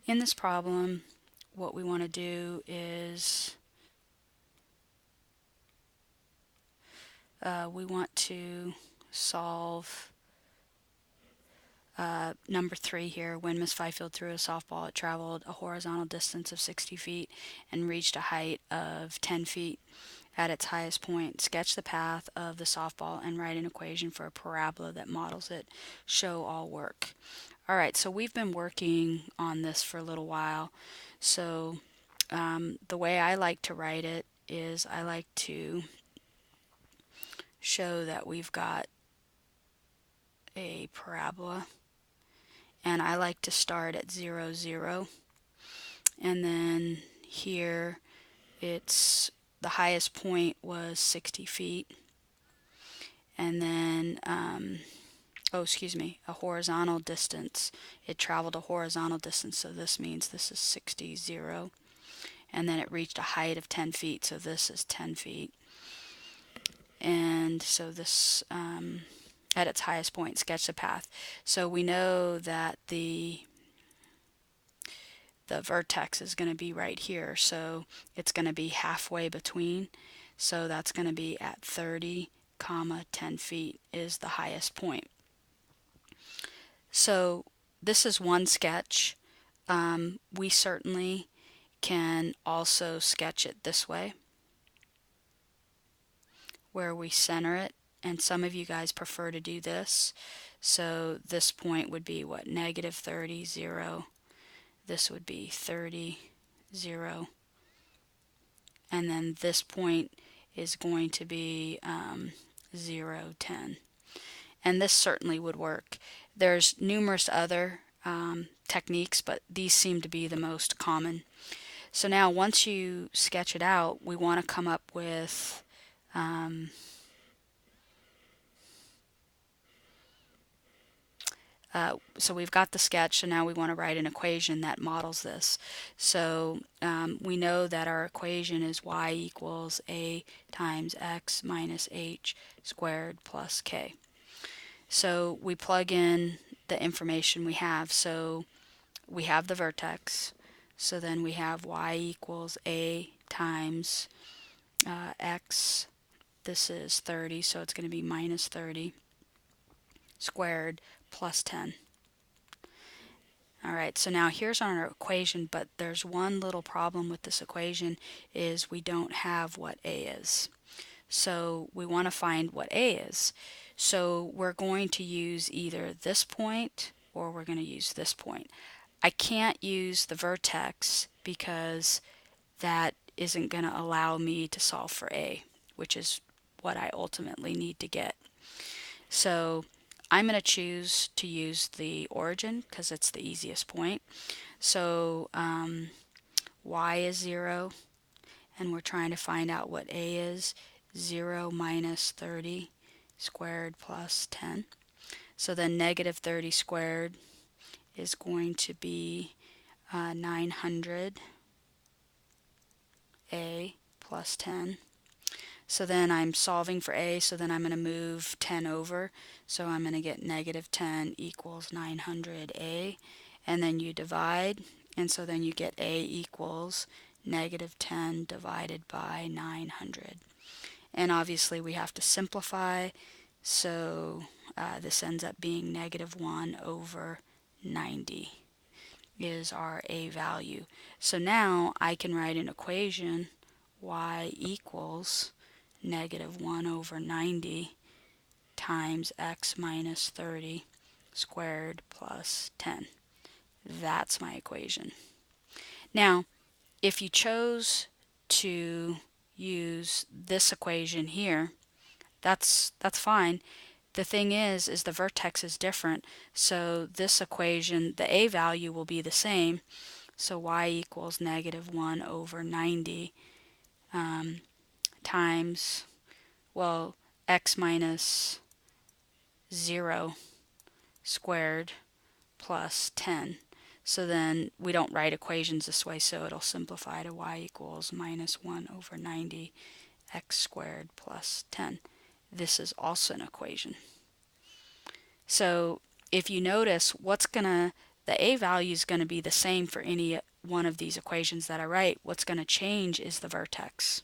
in this problem, what we want to do is we want to solve number 3 here. When Miss Fifield threw a softball, it traveled a horizontal distance of 60 feet and reached a height of 10 feet. At its highest point, sketch the path of the softball and write an equation for a parabola that models it. Show all work. All right, so we've been working on this for a little while. So the way I like to write it is I like to show that we've got a parabola, and I like to start at 0, 0, and then here it's the highest point was 60 feet, and then oh, excuse me, a horizontal distance. It traveled a horizontal distance, so this means this is 60, 0. And then it reached a height of 10 feet, so this is 10 feet. And so this, at its highest point, sketch the path. So we know that the vertex is going to be right here, so it's going to be halfway between. So that's going to be at 30, 10 feet is the highest point. So this is one sketch. We certainly can also sketch it this way, where we center it, and some of you guys prefer to do this. So this point would be what, negative 30, 0. This would be 30, 0. And then this point is going to be 0, 10. And this certainly would work. There's numerous other techniques, but these seem to be the most common. So now once you sketch it out, we want to come up with so we've got the sketch, so now we want to write an equation that models this. So we know that our equation is y equals a times x minus h squared plus k. So we plug in the information we have. So we have the vertex, so then we have y equals a times x, this is 30, so it's going to be minus 30 squared plus 10. Alright, so now here's our equation, but there's one little problem with this equation, is we don't have what a is. So we want to find what a is. So we're going to use either this point or we're going to use this point. I can't use the vertex because that isn't going to allow me to solve for a, which is what I ultimately need to get. So I'm going to choose to use the origin because it's the easiest point. So y is 0, and we're trying to find out what a is. 0 minus 30 squared plus 10. So then negative 30 squared is going to be 900 a plus 10. So then I'm solving for a, so then I'm going to move 10 over. So I'm going to get negative 10 equals 900a. And then you divide, and so then you get a equals negative 10 divided by 900. And obviously we have to simplify, so this ends up being negative 1 over 90 is our a value. So now I can write an equation, y equals negative 1 over 90 times x minus 30 squared plus 10. That's my equation. Now, if you chose to use this equation here, that's fine. The thing is the vertex is different, so this equation, the a value will be the same. So y equals negative 1 over 90 times, well, x minus 0 squared plus 10. So then we don't write equations this way, so it'll simplify to y equals minus 1 over 90 x squared plus 10. This is also an equation. So if you notice, what's going to the a value is going to be the same for any one of these equations that I write. What's going to change is the vertex.